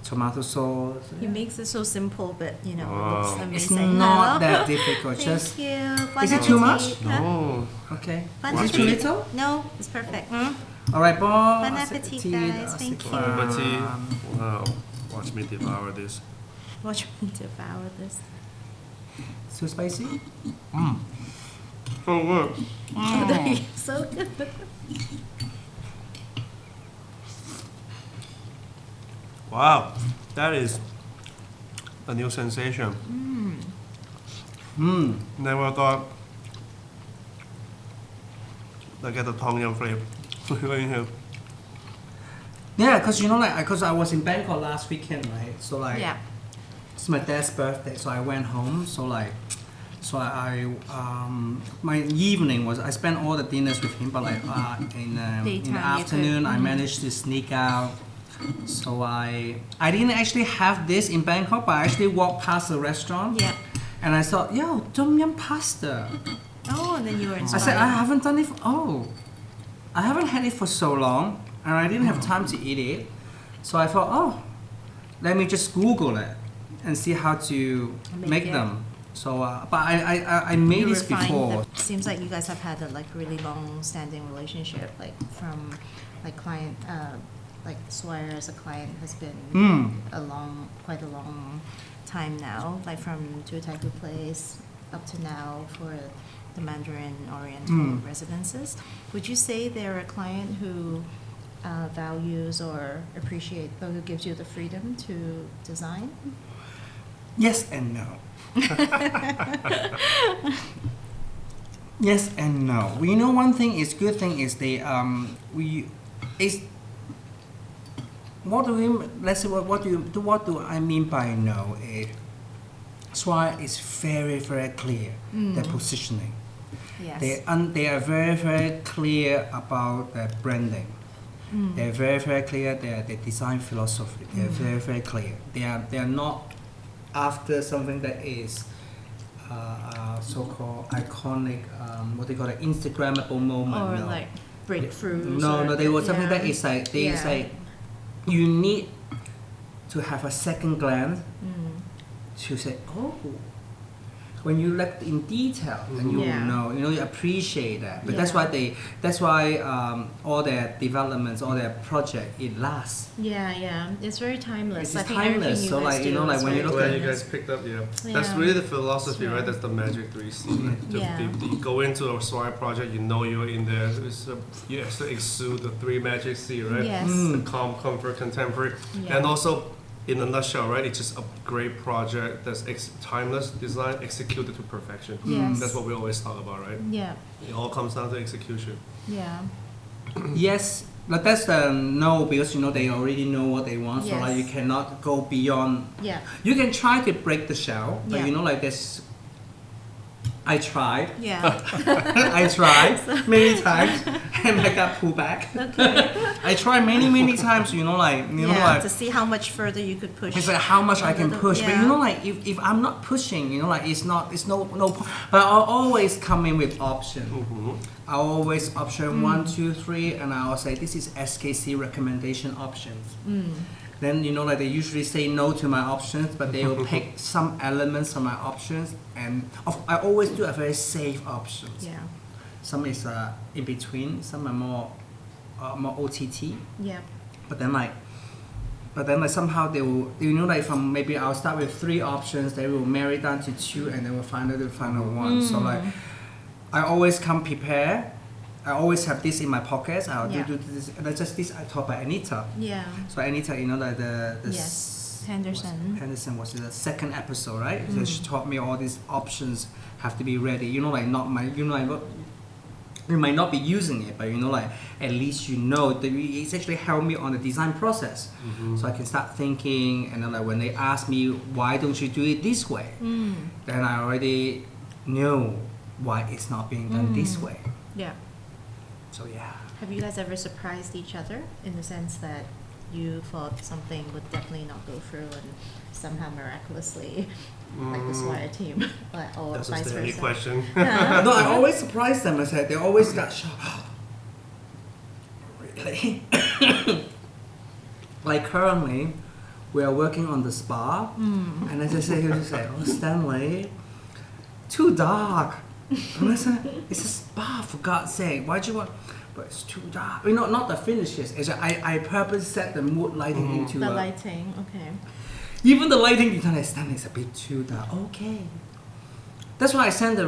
tomato sauce. He makes it so simple, but you know, Wow. it looks It's amazing. not that difficult. Thank Just you. Bon Is it too appetit. much? Huh? Oh, okay. Bon Is it too appetit. little? No, it's perfect. All right, bon appetit, guys. Thank you. Appetit. Wow. Watch me devour this. Watch me devour this. Too spicy? So good. So good. Wow. That is a new sensation. Never thought I get the tom yum flavor. Going here. Yeah, because you know, like, because I was in Bangkok last weekend, right? So like, Yeah. it's my dad's birthday, so I went home. So like, my evening was I spent all the dinners with him, but like in the Daytime, you afternoon could- I managed to sneak out. So I didn't actually have this in Bangkok, but I actually walked past the restaurant. Yeah. And I thought, yo, tom yum pasta. Oh, and then you were I inspired. said, I haven't done it. I haven't had it for so long, and I didn't have time to eat it. So I thought, oh, let me just Google it and see how to make it. them. So, but I made You this refined before. Seems like you guys have had a like really long-standing relationship, like from like client, like Swire as a client has been quite a long time now, like from Taikoo Place up to now for the Mandarin Oriental residences. Would you say they're a client who values or appreciate, or who gives you the freedom to design? Yes and no. Yes and no. You know, one thing is good thing is they what do we let's say what do I mean by no? Swire is very clear their positioning. Yes. They are very clear about their branding. They're very clear their design philosophy. They're very clear. They are not after something that is so-called iconic, what they call it, Instagrammable moment. Or no. like breakthroughs. No, they want something that yeah. is like they Yeah. say you need to have a second glance to say, oh, when you look in detail, then you Yeah. will know. You appreciate that. But Yeah. that's why all their developments, all their project, it lasts. Yeah. It's very timeless. It's I think timeless, everything you so guys like, do you know, like is when you very look at- Well, you timeless. guys picked up, Yeah. That's really the philosophy, Yeah. right? That's the magic 3C. Right? Yeah. You go into a Swire project, you know you're in there. You have to exude the 3 magic C, right? Yes. The calm, comfort, contemporary. Yeah. And also, in a nutshell, right? It's just a great project that's timeless design executed to perfection. Yes. That's what we always talk about, right? Yeah. It all comes down to execution. Yeah. Yes, but that's the no, because they already know what they want. So like Yes. you cannot go beyond. Yeah. You can try to break the shell, but Yeah. like this. I tried. Yeah. I tried many times, and I got pulled back. Okay. I tried many times. Yeah. To see how much further you could push. It's like how much I can push, Yeah. but like if I'm not pushing, it's no point. But I'll always come in with option. I always option 1, 2, 3, and I'll say this is SKC recommendation options. Then like they usually say no to my options, but they will pick some elements of my options, and I always do a very safe options. Yeah. Some is in between, some are more OTT. Yeah. But then somehow they will, like from maybe I'll start with 3 options, they will marry down to 2, and then we'll find out the final one. So like, I always come prepared. I always have this in my pockets. I'll Yeah. do this. And that's just this I taught by Anita. Yeah. So Anita, like the Yes. Henderson. Henderson was the second episode, right? So she taught me all these options have to be ready. Like not my, like you might not be using it, but like at least that it's actually helped me on the design process. So I can start thinking, and then like when they ask me why don't you do it this way, then I already know why it's not being done this way. Yeah. So yeah. Have you guys ever surprised each other in the sense that you thought something would definitely not go through and somehow miraculously, like the Swire team, or That's a vice Stanley versa? question. No, I always surprise them. I said they always got shocked. Really? Like currently, we are working on the spa, and as I say, he'll just say, "Oh, Stanley, too dark." And I said, "It's a spa, for God's sake. Why'd you want?" But it's too dark. You know, not the finishes. It's I purposely set the mood lighting into The lighting, okay. even the lighting design. Stanley, it's a bit too dark. Okay. That's why I send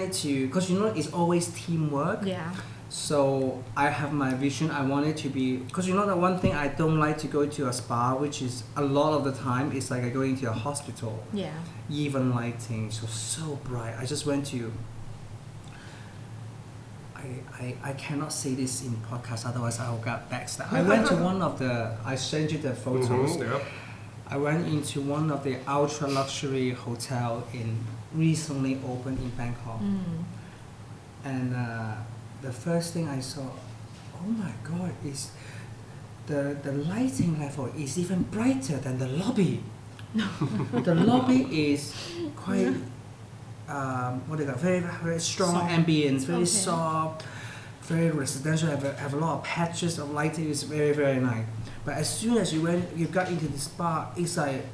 it to, because you know it's always teamwork. Yeah. So I have my vision. I want it to be, because you know the one thing I don't like to go to a spa, which is a lot of the time, it's like I go into a hospital. Yeah. Even lighting, so bright. I just went to. I cannot say this in podcast, otherwise I'll get backstabbed. I went to one of the. I sent you the photos. Yeah. I went into one of the ultra luxury hotel in recently opened in Bangkok, and the first thing I saw, oh my God, is the lighting level is even brighter than the lobby. The lobby is quite what do you got? Very very strong Soft. ambience, very Okay. soft, very residential. Have a lot of patches of lighting. It's very very nice. But as soon as you got into the spa, it's like,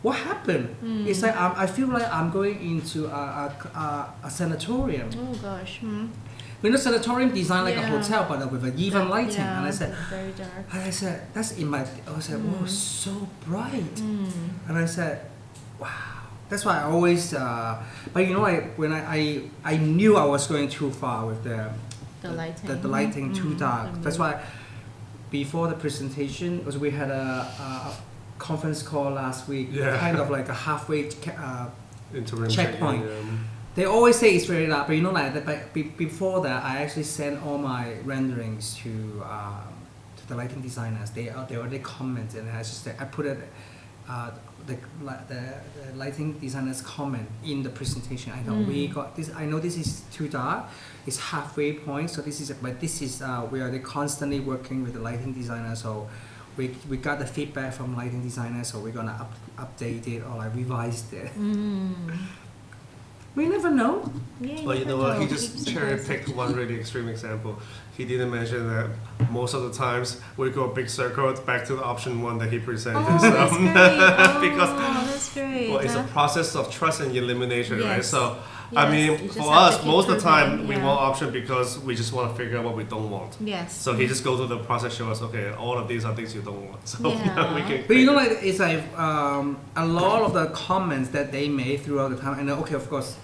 what happened? It's like I feel like I'm going into a sanatorium. Oh gosh. You know, sanatorium designed like a Yeah. hotel, but with an even lighting. Yeah, And I said, very dark. that's in my. I said, wow, so bright. And I said, wow. That's why I always. But you know, when I knew I was going too far with the lighting. the lighting too dark. Mhm. That's why before the presentation, because we had a conference call last week, Yeah. kind of like a halfway Interim checkpoint. checking, They always say it's very dark, but you know, like before that, I actually sent all my renderings to the lighting designers. They already commented, and I put it. The lighting designers comment in the presentation. I know we got this. I know this is too dark. It's halfway point. So this is, but this is we are constantly working with the lighting designer. So we got the feedback from lighting designers. So we're gonna update it or like revise it. We never know. Yeah, But you know never what? He know. just Keep cherry surprising. picked one really extreme example. He didn't mention that most of the times we go a big circle back to the option one that he presented. Oh, that's great. Because that's great. well, it's a process of trust and elimination, right? Yes. So Yes, I you mean, just for have us, to keep most of the time proving, we yeah. want option because we just want to figure out what we don't want. Yes. So he just goes through the process, show us, okay, all of these are things you don't want. So Yeah. we can. But you know, like it's like a lot of the comments that they made throughout the time, and okay, of course,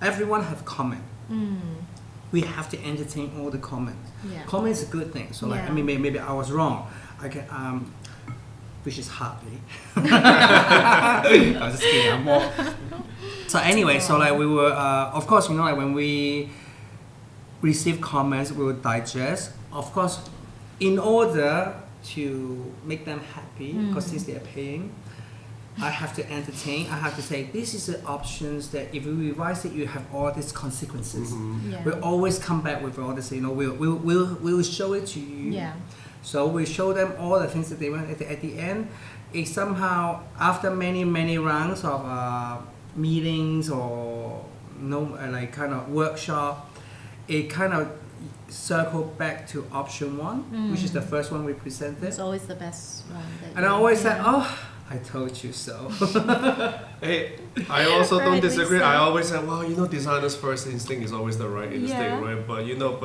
everyone have comment. We have to entertain all the comments. Yeah. Comment is a good thing. So like, Yeah. I mean, maybe I was wrong. I can, which is hardly. I was just kidding. I'm more. So anyway, so like we were, of course, you know, like when we receive comments, we will digest. Of course, in order to make them happy, because since they are paying, I have to entertain. I have to say this is the options that if we revise it, you have all these consequences. Yeah. We'll always come back with all this. You know, we'll show it to you. Yeah. So we show them all the things that they want. At the end, it somehow after many rounds of meetings or like kind of workshop, it kind of circled back to option one, which is the first one we presented. It's always the best one. And I always said, oh, I told you so. Hey, I also don't Rightly disagree. so. I always say, well, you know, designer's first instinct is always the right instinct, Yeah. right? But you know,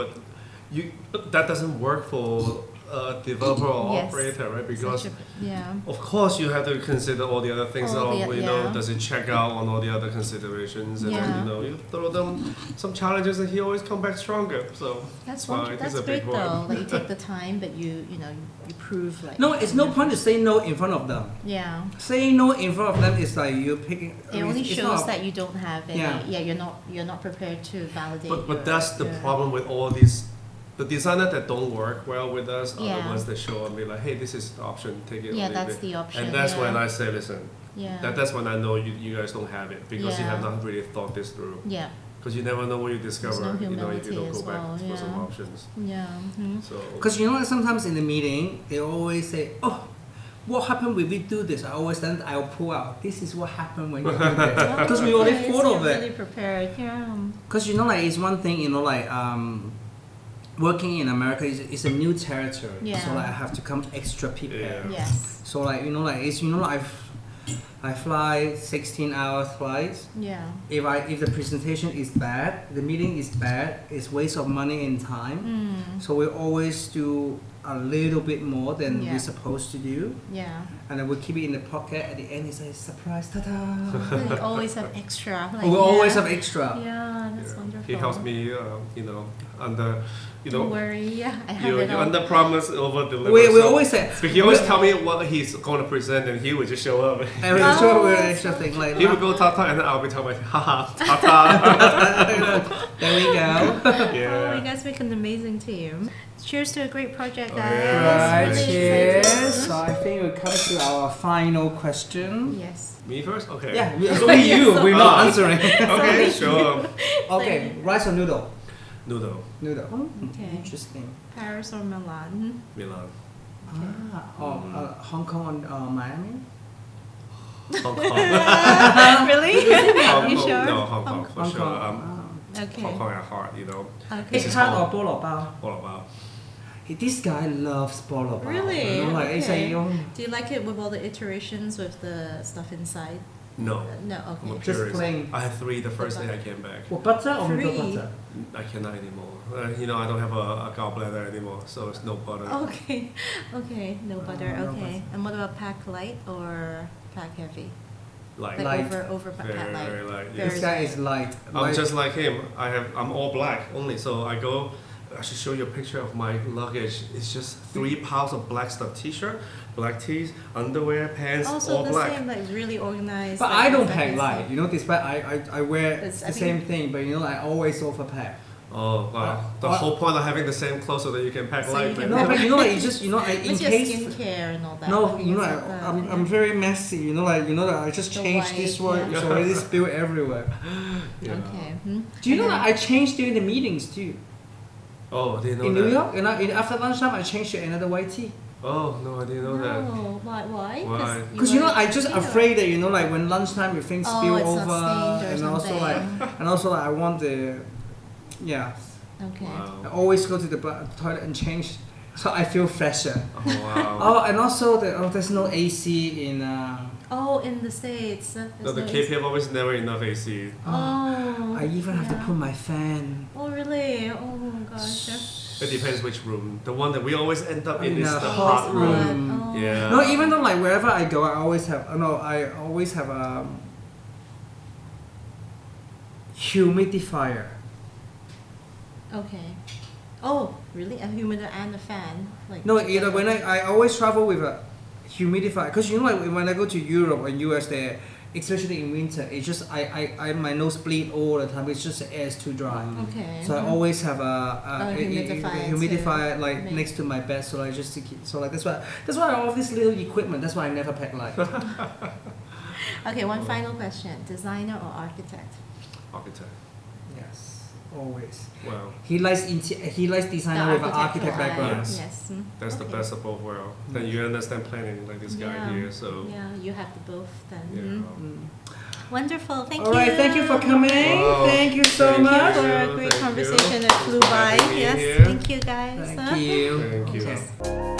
that doesn't work for a developer or Yes. operator, right? Because yeah. of course you have to consider all the other things. All the- You know, yeah. does it check out on all the other considerations? And then, Yeah. you know, you throw them some challenges, and he always come back stronger. So That's fine. wonderful. He's That's a big great boy. though. Like you take the time, but you prove like. No, it's no point to say no in front of them. Yeah. Saying no in front of them is like you're picking. It only it's shows not- that you don't have any. Yeah. You're not prepared to validate. But that's the your- problem with all these. The designers that don't work well with us are the Yeah. ones that show up and be like, hey, this is the option, take it or Yeah, leave that's it. the option. And that's yeah. when I say, listen, Yeah. that's when I know you guys don't have it because you have Yeah. not really thought this through. Yeah. Because you never know what you discover, no if you humility don't go as back well, for some yeah. options. Yeah. So, Because you know, like sometimes in the meeting, they always say, "Oh, what happened when we do this?" I'll pull out. This is what happened when you do this. Because we already Okay, thought so of you're it. really prepared, yeah. Because you know, like it's one thing, you know, like working in America is a new territory. Yeah. So like I have to come extra prepared. Yeah. Yes. So like you know, like it's you know, like I fly 16-hour flights. Yeah. If the presentation is bad, the meeting is bad, it's waste of money and time. So we always do a little bit more than Yeah. we're supposed to do, Yeah. and then we keep it in the pocket. At the end, it's a surprise, ta-da! We always have extra. Like, We always have extra. Yeah, that's yeah. wonderful. He helps me, you know, under, you Don't know, worry, yeah, I have you it all. under promise, over deliver. We So- always say, But he always tell me what he's going to present, and he would just show up. every Oh, show we're that's extra so thing like He would go ta-ta, and then I'll be telling him, haha, ta-ta. there we go. Oh, you Yeah. guys make an amazing team. Cheers to a great project, Oh, guys. yeah. Right, Really cheers. excited. So I think we come to our final question. Yes. Me first? Okay. Yeah, it's only you. We're not answering. Okay, sure. Okay, rice or noodle? Noodle, Noodle. Oh, Okay. interesting. Paris or Milan? Milan, Hong Kong or Miami? Hong Kong. Really? Hong You Kong. sure? No, Hong Kong for Hong sure. Kong. Okay. Hong Kong at heart, you know. Okay. This is Egg tart or home. 菠蘿包? All about. This guy loves 菠蘿包. Really? You know, like, it's Okay. like, Do you like it with all the iterations with the stuff inside? No. No, I'm a okay. Just purist. plain. I had 3 the first day I came back. Well, butter or without Free. butter? I cannot anymore. You know, I don't have a gallbladder anymore, so it's no butter. Okay. Okay. No butter. no Okay. butter. And what about pack light or pack heavy? Like, Light. over pack very, light. very light. Very This guy is light. I'm just like him. I'm all black only. So I go. I should show you a picture of my luggage. It's just 3 piles of black stuff: t-shirt, black tees, underwear, pants, Also all the black. same, like really organized. But like, I don't that pack kind of light. stuff. You know, despite I wear It's- I the think- same thing, but you know, I always overpack. Oh wow! The whole point of having the same clothes so that you can pack So light. you can No, pack- but you know, like, you just, you know, in What's your case. skincare and all that? No, you know, Things like that, I'm yeah. very messy. You know, like I just The changed this white, one. yeah. It's already spilled everywhere. Yeah. Okay. Hmm? Do you know And that I changed during the meetings too? Oh, I didn't know In that. New York, after lunchtime, I changed to another white tee. Oh no, I didn't know that. No, why? Why? Because you know, wanted I just to be afraid that you know, like when lunchtime, if things Oh, spill it's not over, stained or and also like, something. I want the, yeah. Okay. I Wow. always go to the toilet and change, so I feel fresher. Oh wow. Oh, and also there's no AC in. Oh, in the States. No, there's the no KPF always never enough AC. Oh. I even have to yeah. put my fan. Oh, really? Oh, gosh. It depends which room. The one that we always end up in In is a the hot hot room. room. Oh. Yeah. No, even though like wherever I go, I always have humidifier. Okay. Oh, really? A humidifier and a fan? Like No, together? when I always travel with a humidifier, because you know like when I go to Europe or US there, especially in winter, it's just I my nose bleed all the time. It's just the air is too dry. Okay. So I always have a humidifier humidifier to like make- next to my bed, so I just to keep, so like that's why I have this little equipment. That's why I never pack light. Okay, one final question. Designer or architect? Architect. Yes, always. Wow. He likes designer with an architectural architect eye, background. Yes. Yes. That's the Okay. best of both worlds. Then you understand planning like this guy Yeah. here. So Yeah, you have the both then. yeah. Mhm. Wonderful. Thank All you. right, thank you for coming. Wow. Thank you so Thank much. For a you. great Thank you. conversation that flew Thanks for by. having me Yes, here. thank you guys. Thank you. Thank you. Okay.